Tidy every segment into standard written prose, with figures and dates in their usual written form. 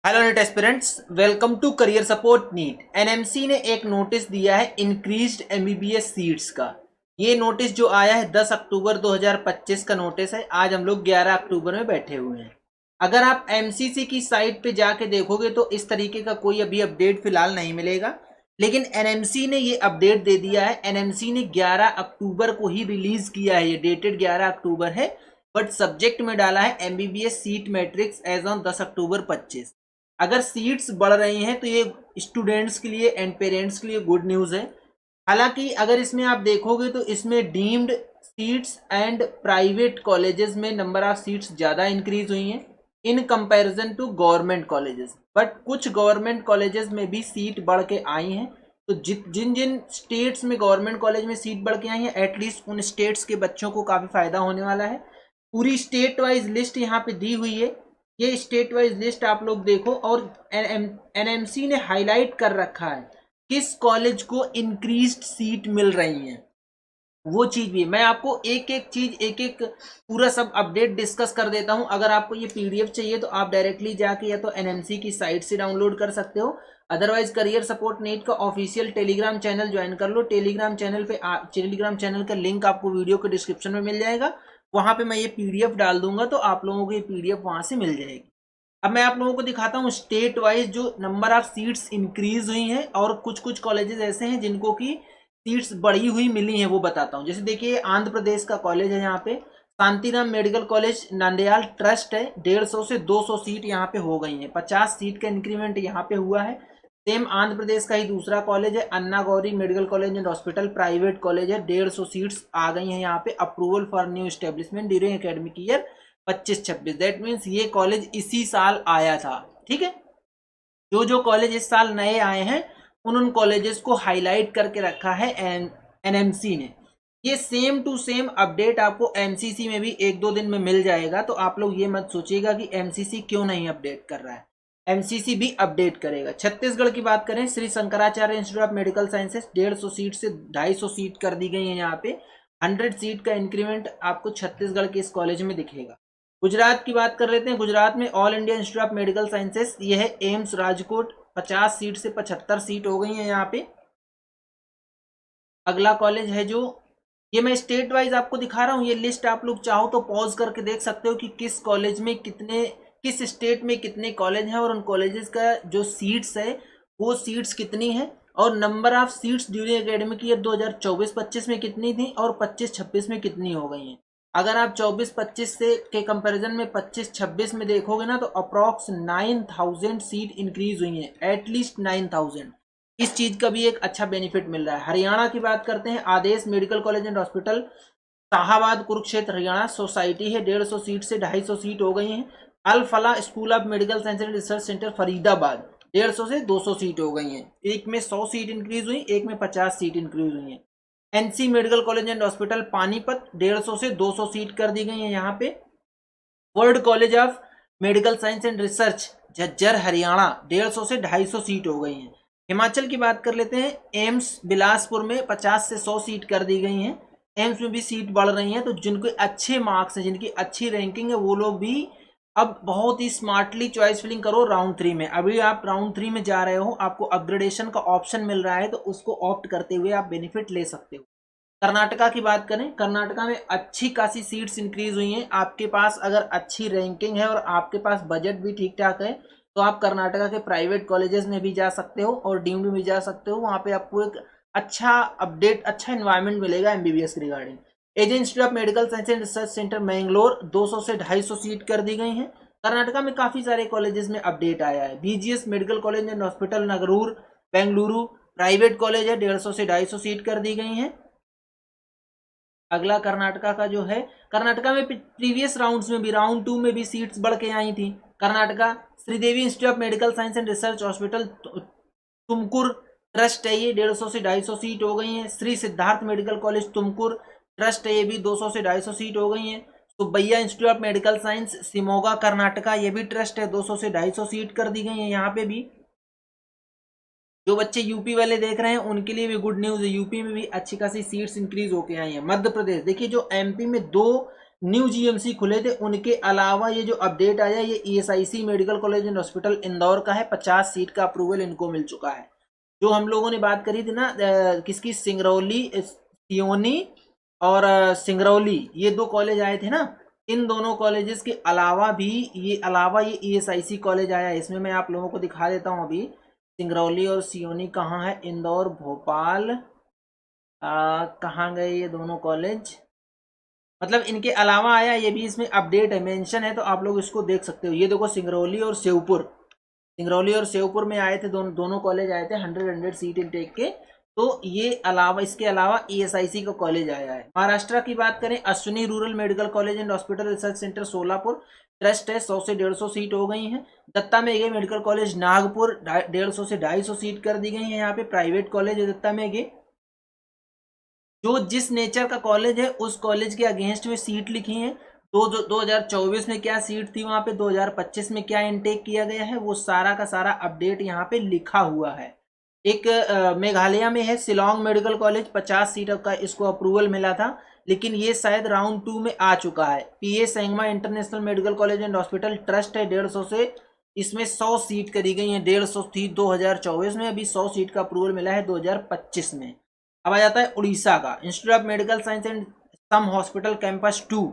Hello NEET aspirants, welcome to career support NEET. NMC ने एक notice दिया है इंक्रीज्ड एमबीबीएस सीट्स का। ये नोटिस जो आया है 10 अक्टूबर 2025 का नोटिस है। आज हम लोग 11 अक्टूबर में बैठे हुए हैं। अगर आप एमसीसी की साइट पे जाके देखोगे तो इस तरीके का कोई अभी अपडेट फिलहाल नहीं मिलेगा, लेकिन एनएमसी ने ये अपडेट दे दिया है। एनएमसी ने 11 अक्टूबर को ही रिलीज किया है, ये डेटेड 11 अक्टूबर है, बट सब्जेक्ट में डाला है MBBS seat matrix as on 10 October 25। अगर सीट्स बढ़ रही हैं तो ये स्टूडेंट्स के लिए एंड पेरेंट्स के लिए गुड न्यूज़ है। हालांकि अगर इसमें आप देखोगे तो इसमें deemed seats and private colleges में नंबर ऑफ सीट्स ज़्यादा इंक्रीज हुई हैं in comparison to government colleges, but कुछ गवर्नमेंट कॉलेजेस में भी सीट बढ़ के आई हैं। तो जिन जिन स्टेट्स में गवर्नमेंट कॉलेज में सीट बढ़ के आई हैं, एटलीस्ट उन स्टेट्स के बच्चों को काफ़ी फायदा होने वाला है। पूरी स्टेट वाइज लिस्ट यहाँ पे दी हुई है। ये स्टेट वाइज लिस्ट आप लोग देखो, और एनएमसी ने हाईलाइट कर रखा है किस कॉलेज को इंक्रीज्ड सीट मिल रही है, वो चीज भी मैं आपको एक एक चीज एक एक पूरा सब अपडेट डिस्कस कर देता हूं। अगर आपको ये पीडीएफ चाहिए तो आप डायरेक्टली जाके या तो एनएमसी की साइट से डाउनलोड कर सकते हो, अदरवाइज करियर सपोर्ट नीट का ऑफिशियल टेलीग्राम चैनल ज्वाइन कर लो। टेलीग्राम चैनल का लिंक आपको वीडियो के डिस्क्रिप्शन में मिल जाएगा। वहां पे मैं ये पीडीएफ डाल दूंगा तो आप लोगों को ये पीडीएफ वहां से मिल जाएगी। अब मैं आप लोगों को दिखाता हूँ स्टेट वाइज जो नंबर ऑफ सीट्स इंक्रीज हुई हैं, और कुछ कुछ कॉलेजेस ऐसे हैं जिनको की सीट्स बढ़ी हुई मिली हैं, वो बताता हूँ। जैसे देखिए, आंध्र प्रदेश का कॉलेज है, यहाँ पे Shantiram medical college Nandyal trust है। 150 से 200 सीट यहाँ पे हो गई हैं, 50 सीट का इंक्रीमेंट यहाँ पे हुआ है। सेम आंध्र प्रदेश का ही दूसरा कॉलेज है, Anna Gauri medical college and hospital, private college है। 150 सीट्स आ गई हैं यहाँ पे। Approval for new establishment during academic year 25-26, that means ये कॉलेज इसी साल आया था। ठीक है, जो जो कॉलेज इस साल नए आए हैं उन कॉलेजेस को हाईलाइट करके रखा है एनएमसी ने। ये सेम टू सेम अपडेट आपको एमसीसी में भी एक दो दिन में मिल जाएगा, तो आप लोग ये मत सोचिएगा कि एमसीसी क्यों नहीं अपडेट कर रहा है, एमसीसी भी अपडेट करेगा। छत्तीसगढ़ की बात करें, Shri Shankaracharya institute of medical sciences 150 seat से 250 सीट कर दी गई है। यहाँ पे 100 सीट का इंक्रीमेंट आपको छत्तीसगढ़ के इस कॉलेज में दिखेगा। गुजरात की बात कर लेते हैं। गुजरात में all India institute of medical sciences, ये है एम्स राजकोट, 50 सीट से 75 सीट हो गई है यहाँ पे। अगला कॉलेज है जो, ये मैं स्टेट वाइज आपको दिखा रहा हूँ, ये लिस्ट आप लोग चाहो तो पॉज करके देख सकते हो कि किस कॉलेज में कितने, किस स्टेट में कितने कॉलेज हैं, और उन कॉलेजेस का जो सीट्स है वो सीट्स कितनी है, और number of seats during academic year 2024-25 में कितनी थी और 25-26 में कितनी हो गई हैं। अगर आप 24-25 से के कंपैरिजन में 25-26 में देखोगे ना, तो अप्रॉक्स 9000 सीट इंक्रीज हुई है, एटलीस्ट 9000। इस चीज का भी एक अच्छा बेनिफिट मिल रहा है। हरियाणा की बात करते हैं, Adesh medical college and hospital Shahabad Kurukshetra Haryana society है, 150 सीट से 250 सीट हो गई हैं। अल फला school of medical science and research centre Faridabad, 150 से 200 सीट हो गई हैं। एक में 100 सीट इंक्रीज हुई, एक में 50 सीट इंक्रीज हुई है। NC medical college and hospital Panipat, 150 से 200 सीट कर दी गई है यहाँ पे। World college of medical science and research Jhajjar Haryana, 150 से 250 सीट हो गई हैं। हिमाचल की बात कर लेते हैं, एम्स बिलासपुर में 50 से 100 सीट कर दी गई हैं। एम्स में भी सीट बढ़ रही हैं, तो जिनके अच्छे मार्क्स हैं, जिनकी अच्छी रैंकिंग है, वो लोग भी अब बहुत ही स्मार्टली चॉइस फिलिंग करो राउंड 3 में। अभी आप राउंड 3 में जा रहे हो, आपको अपग्रेडेशन का ऑप्शन मिल रहा है, तो उसको ऑप्ट करते हुए आप बेनिफिट ले सकते हो। कर्नाटका की बात करें, कर्नाटका में अच्छी खासी सीट्स इंक्रीज हुई हैं। आपके पास अगर अच्छी रैंकिंग है और आपके पास बजट भी ठीक ठाक है, तो आप कर्नाटका के प्राइवेट कॉलेजेस में भी जा सकते हो और डीम्ड में भी जा सकते हो। वहाँ पे आपको एक अच्छा अपडेट, अच्छा इन्वायरमेंट मिलेगा एमबीबीएस के regarding. AJ institute of medical science and research centre Mangalore, 200 से 250 सीट कर दी गई हैं। कर्नाटका में काफ़ी सारे कॉलेजेस में अपडेट आया है। BGS medical college and hospital Nagarur Bengaluru, private college है, 150 से 250 सीट कर दी गई हैं। अगला कर्नाटका का जो है, कर्नाटका में प्रीवियस राउंड्स में भी, राउंड 2 में भी सीट्स बढ़ के आई थी। Karnataka Sridevi institute of medical science and research hospital Tumkur trust है, ये 150 से 250 सीट हो गई हैं। Shri Siddharth medical college Tumkur trust है, ये भी 200 से 250 सीट हो गई हैं। Subbaiah institute of medical science Shimoga Karnataka, ये भी ट्रस्ट है, 200 से 250 सीट कर दी गई है यहाँ पे भी। जो बच्चे यूपी वाले देख रहे हैं उनके लिए भी गुड न्यूज़ है, यूपी में भी अच्छी खासी सीट्स इंक्रीज होके आई हैं। मध्य प्रदेश देखिए, जो एमपी में 2 न्यू जीएमसी खुले थे। उनके अलावा ये जो अपडेट आया ये ESIC medical college and hospital Indore का है, 50 सीट का अप्रूवल इनको मिल चुका है। जो हम लोगों ने बात करी थी ना किसकी, सिंगरौली, सियोनी और सिंगरौली, ये 2 कॉलेज आए थे ना, इन दोनों कॉलेजेस के अलावा भी ये ईएसआईसी कॉलेज आया है। इसमें मैं आप लोगों को दिखा देता हूँ अभी। सिंगरौली और सियोनी कहाँ है, इंदौर, भोपाल, कहाँ गए ये दोनों कॉलेज, मतलब इनके अलावा आया, ये भी इसमें अपडेट है, मेंशन है, तो आप लोग इसको देख सकते हो। ये देखो सिंगरौली और श्योपुर में आए थे, दोनों कॉलेज आए थे 100 सीट इनटेक के। तो ये अलावा, इसके अलावा ईएसआईसी का कॉलेज आया है। महाराष्ट्र की बात करें, Ashwini rural medical college and hospital research centre Solapur, trust है, 100 से 150 सीट हो गई हैं। दत्ता मेघे मेडिकल कॉलेज नागपुर, 150 से 250 सीट कर दी गई है। यहाँ पे प्राइवेट कॉलेज है दत्ता मेघे। जो जिस नेचर का कॉलेज है उस कॉलेज के अगेंस्ट में सीट लिखी है। 2024 में क्या सीट थी वहां पे, 2025 में क्या इनटेक किया गया है, वो सारा का सारा अपडेट यहाँ पे लिखा हुआ है। एक मेघालय में है शिलोंग मेडिकल कॉलेज, 50 सीट का इसको अप्रूवल मिला था, लेकिन ये शायद राउंड 2 में आ चुका है। P A Sangma international medical college and hospital trust है, 150 से इसमें 100 सीट करी गई है। 150 थी 2024 में, अभी 100 सीट का अप्रूवल मिला है 2025 में। अब आ जाता है उड़ीसा का, institute of medical science and SUM hospital campus 2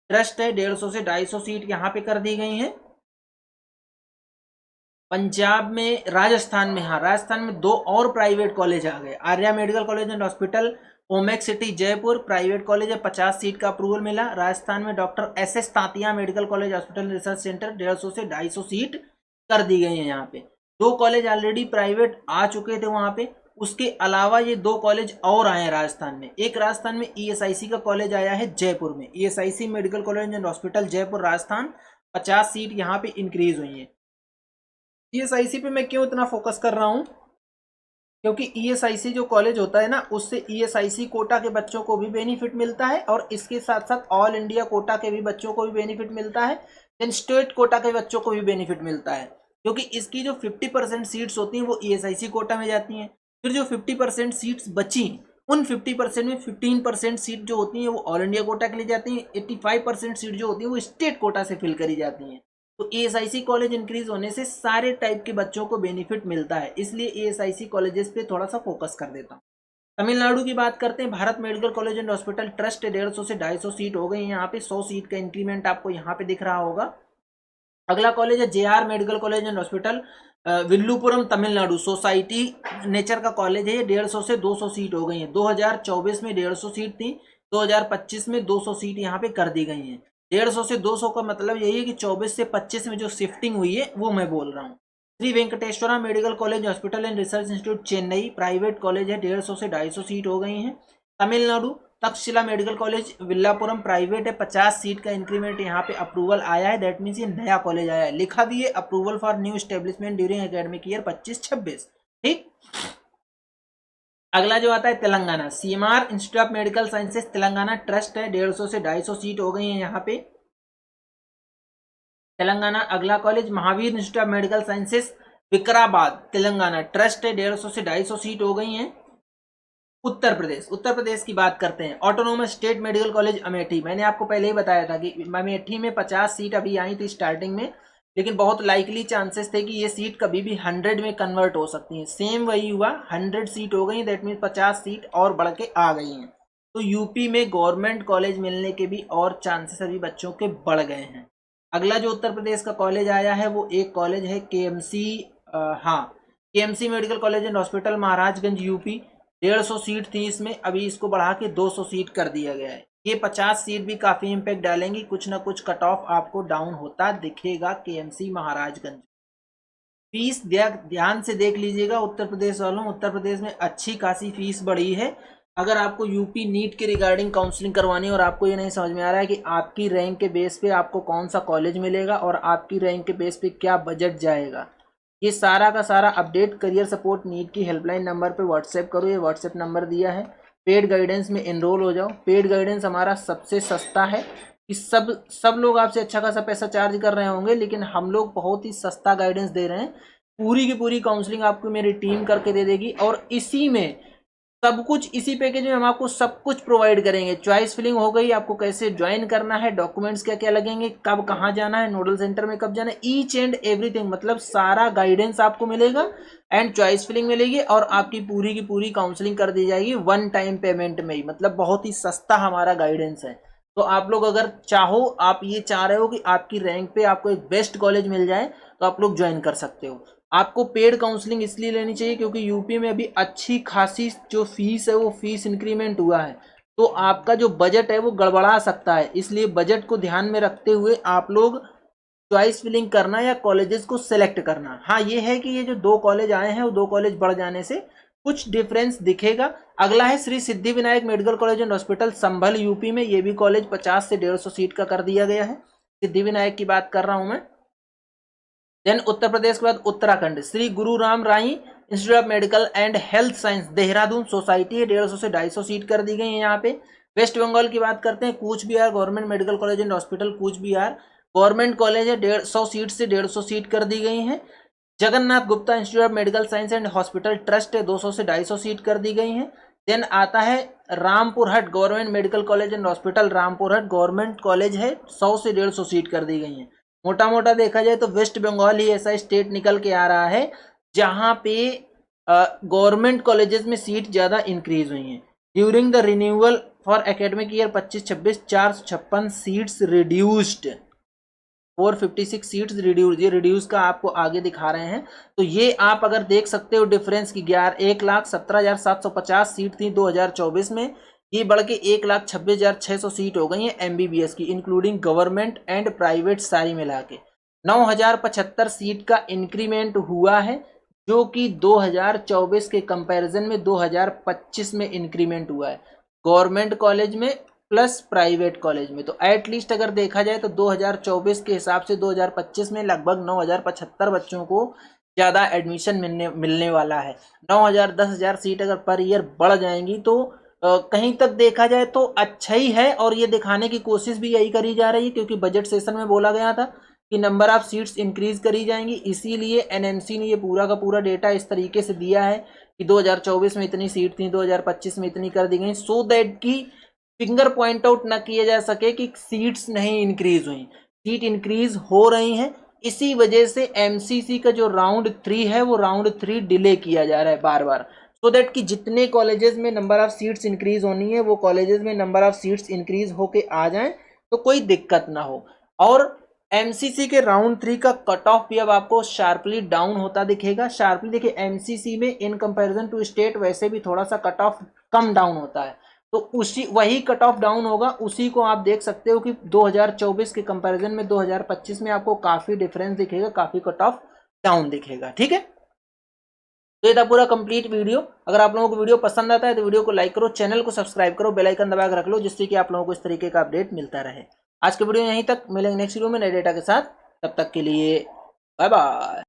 trust है, 150 से 250 सीट यहाँ पे कर दी गई हैं। पंजाब में, राजस्थान में, हाँ राजस्थान में 2 और प्राइवेट कॉलेज आ गए। Arya medical college and hospital ओमेक city Jaipur, private college है, 50 सीट का अप्रूवल मिला। राजस्थान में doctor SS Tantia medical college hospital research centre, 150 से 250 सीट कर दी गई है। यहाँ पे 2 कॉलेज ऑलरेडी प्राइवेट आ चुके थे वहां पे, उसके अलावा ये 2 कॉलेज और आए हैं राजस्थान में। एक राजस्थान में ईएसआईसी का कॉलेज आया है जयपुर में, ESIC medical college and hospital Jaipur Rajasthan, 50 seat यहाँ पे इंक्रीज हुई है। ईएसआईसी पे मैं क्यों इतना फोकस कर रहा हूँ, क्योंकि ईएसआईसी जो कॉलेज होता है ना, उससे ईएसआईसी कोटा के बच्चों को भी बेनिफिट मिलता है और इसके साथ साथ ऑल इंडिया कोटा के भी बच्चों को भी बेनिफिट मिलता है, देन स्टेट कोटा के बच्चों को भी बेनिफिट मिलता है। क्योंकि इसकी जो 50% सीट्स होती हैं वो ईएसआईसी कोटा में जाती हैं। फिर जो 50% सीट्स बची, उन 50% में 15% सीट जो होती हैं वो ऑल इंडिया कोटा के लिए जाती हैं, 85% सीट जो होती हैं वो स्टेट कोटा से फिल करी जाती हैं। तो ईएसआईसी कॉलेज इंक्रीज होने से सारे टाइप के बच्चों को बेनिफिट मिलता है, इसलिए ईएसआईसी कॉलेजेस पे थोड़ा सा फोकस कर देता हूँ। तमिलनाडु की बात करते हैं, Bharat medical college and hospital trust 150 से 250 सीट हो गई यहाँ पे, 100 सीट का इंक्रीमेंट आपको यहाँ पे दिख रहा होगा। अगला कॉलेज है J R medical college and hospital Villupuram Tamil Nadu, society nature का कॉलेज है, 150 से 200 सीट हो गई है। 2024 में 150 सीट थी, 2025 में 200 सीट यहाँ पे कर दी गई हैं। 150 से 200 का मतलब यही है कि 24 से 25 में जो शिफ्टिंग हुई है वो मैं बोल रहा हूँ। Shri Venkateswara medical college hospital and research institute Chennai, private college है, 150 से 250 सीट हो गई हैं। Tamil Nadu Takshashila medical college Villapuram, private है, 50 सीट का इंक्रीमेंट यहाँ पे अप्रूवल आया है, दैट मीन्स ये नया कॉलेज आया है। लिखा भी है approval for new establishment during academic year 25-26, ठीक। अगला जो आता है Telangana, CMR institute of medical sciences Telangana trust है, 150 से 250 सीट हो गई है यहाँ पे तेलंगाना। अगला college Mahavir institute of medical sciences Vikarabad Telangana, trust है, 150 से 250 सीट हो गई हैं। उत्तर प्रदेश की बात करते हैं, autonomous state medical college Amethi, मैंने आपको पहले ही बताया था कि अमेठी में 50 सीट अभी आई थी स्टार्टिंग में, लेकिन बहुत लाइकली चांसेस थे कि ये सीट कभी भी 100 में कन्वर्ट हो सकती हैं। सेम वही हुआ, 100 सीट हो गई, दैट मीन्स 50 सीट और बढ़ के आ गई हैं। तो यूपी में गवर्नमेंट कॉलेज मिलने के भी और चांसेस अभी बच्चों के बढ़ गए हैं। अगला जो उत्तर प्रदेश का कॉलेज आया है वो एक कॉलेज है KMC, KMC medical college and hospital Maharajganj UP, 150 seat थी इसमें, अभी इसको बढ़ा के 200 सीट कर दिया गया है। ये 50 सीट भी काफ़ी इम्पैक्ट डालेंगी, कुछ ना कुछ कट ऑफ आपको डाउन होता दिखेगा केएमसी महाराजगंज। फीस ध्यान से देख लीजिएगा उत्तर प्रदेश वालों, उत्तर प्रदेश में अच्छी खासी फीस बढ़ी है। अगर आपको यूपी नीट के रिगार्डिंग काउंसलिंग करवानी है और आपको ये नहीं समझ में आ रहा है कि आपकी रैंक के बेस पे आपको कौन सा कॉलेज मिलेगा और आपकी रैंक के बेस पे क्या बजट जाएगा, ये सारा का सारा अपडेट करियर सपोर्ट नीट की हेल्पलाइन नंबर पे व्हाट्सएप करो, ये व्हाट्सएप नंबर दिया है। पेड गाइडेंस में एनरोल हो जाओ। पेड गाइडेंस हमारा सबसे सस्ता है कि सब लोग आपसे अच्छा खासा पैसा चार्ज कर रहे होंगे, लेकिन हम लोग बहुत ही सस्ता गाइडेंस दे रहे हैं। पूरी की पूरी काउंसलिंग आपको मेरी टीम करके दे देगी और इसी में सब कुछ इसी पैकेज में हम आपको सब कुछ प्रोवाइड करेंगे। चॉइस फिलिंग हो गई, आपको कैसे ज्वाइन करना है, डॉक्यूमेंट्स क्या क्या लगेंगे, कब कहाँ जाना है, नोडल सेंटर में कब जाना है, ईच एंड एवरीथिंग, मतलब सारा गाइडेंस आपको मिलेगा एंड चॉइस फिलिंग मिलेगी और आपकी पूरी की पूरी काउंसलिंग कर दी जाएगी वन टाइम पेमेंट में ही। मतलब बहुत ही सस्ता हमारा गाइडेंस है। तो आप लोग अगर चाहो, आप ये चाह रहे हो कि आपकी रैंक पे आपको एक बेस्ट कॉलेज मिल जाए, तो आप लोग ज्वाइन कर सकते हो। आपको पेड काउंसलिंग इसलिए लेनी चाहिए क्योंकि यूपी में अभी अच्छी खासी जो फीस है वो फीस इंक्रीमेंट हुआ है, तो आपका जो बजट है वो गड़बड़ा सकता है। इसलिए बजट को ध्यान में रखते हुए आप लोग चॉइस फिलिंग करना या कॉलेजेस को सिलेक्ट करना। हाँ ये है कि ये जो 2 कॉलेज आए हैं वो 2 कॉलेज बढ़ जाने से कुछ डिफरेंस दिखेगा। अगला है Shri Siddhi Vinayak medical college and hospital Sambhal UP में। ये भी कॉलेज 50 से 150 सीट का कर दिया गया है। सिद्धि विनायक की बात कर रहा हूं मैं। देन उत्तर प्रदेश के बाद Uttarakhand Shri Guru Ram Rahi institute of medical and health science Dehradun society है, 150 से 250 सीट कर दी गई है यहाँ पे। वेस्ट बंगाल की बात करते हैं, Cooch Behar government medical college and hospital Cooch Behar government college है, 150 सीट से 150 सीट कर दी गई है। Jagannath Gupta institute of medical science and hospital trust है, 200 से 250 सीट कर दी गई है। देन आता है Rampurhat government medical college and hospital Rampurhat government college है, 100 से 150 सीट कर दी गई है। मोटा मोटा देखा जाए तो वेस्ट बंगाल ही ऐसा स्टेट निकल के आ रहा है जहां पे गवर्नमेंट कॉलेजेस में सीट ज़्यादा इंक्रीज हुई हैं। During the renewal for academic year 25-26 456 seats reduced, 456 seats reduce. ये रिड्यूस का आपको आगे दिखा रहे हैं। तो ये आप अगर देख सकते हो डिफरेंस की 1,17,750 सीट थी 2024 में, ये बढ़ के 1,26,600 सीट हो गई है एमबीबीएस की, इंक्लूडिंग गवर्नमेंट एंड प्राइवेट सारी मिला के। 9,075 सीट का इंक्रीमेंट हुआ है, जो कि 2024 के कंपैरिजन में 2025 में इंक्रीमेंट हुआ है गवर्नमेंट कॉलेज में प्लस प्राइवेट कॉलेज में। तो एटलीस्ट अगर देखा जाए तो 2024 के हिसाब से 2025 में लगभग 9,075 बच्चों को ज़्यादा एडमिशन मिलने वाला है। 9,000 10,000 सीट अगर पर ईयर बढ़ जाएंगी तो कहीं तक देखा जाए तो अच्छा ही है। और ये दिखाने की कोशिश भी यही करी जा रही है क्योंकि बजट सेशन में बोला गया था कि नंबर ऑफ सीट्स इंक्रीज करी जाएंगी, इसीलिए एनएमसी ने ये पूरा का पूरा डेटा इस तरीके से दिया है कि 2024 में इतनी सीट थी, 2025 में इतनी कर दी गई, सो दैट कि फिंगर पॉइंट आउट ना किया जा सके कि सीट्स नहीं इंक्रीज हुई। सीट इंक्रीज हो रही हैं, इसी वजह से एमसीसी का जो राउंड 3 है वो राउंड 3 डिले किया जा रहा है बार बार, सो दैट कि जितने कॉलेजेस में नंबर ऑफ सीट्स इंक्रीज होनी है वो कॉलेजेस में नंबर ऑफ सीट्स इंक्रीज होके आ जाएं तो कोई दिक्कत ना हो। और एमसीसी के राउंड 3 का कट ऑफ भी अब आपको शार्पली डाउन होता दिखेगा। शार्पली देखिए एमसीसी में इन कंपैरिजन टू स्टेट वैसे भी थोड़ा सा कट ऑफ कम डाउन होता है, तो उसी वही कट ऑफ डाउन होगा, उसी को आप देख सकते हो कि 2024 के कंपैरिजन में 2025 में आपको काफ़ी डिफरेंस दिखेगा, काफ़ी कट ऑफ डाउन दिखेगा। ठीक है, तो ये था पूरा कंप्लीट वीडियो। अगर आप लोगों को वीडियो पसंद आता है तो वीडियो को लाइक करो, चैनल को सब्सक्राइब करो, बेल आइकन दबा के रख लो जिससे कि आप लोगों को इस तरीके का अपडेट मिलता रहे। आज के वीडियो यहीं तक, मिलेंगे नेक्स्ट वीडियो में नए डेटा के साथ, तब तक के लिए बाय बाय।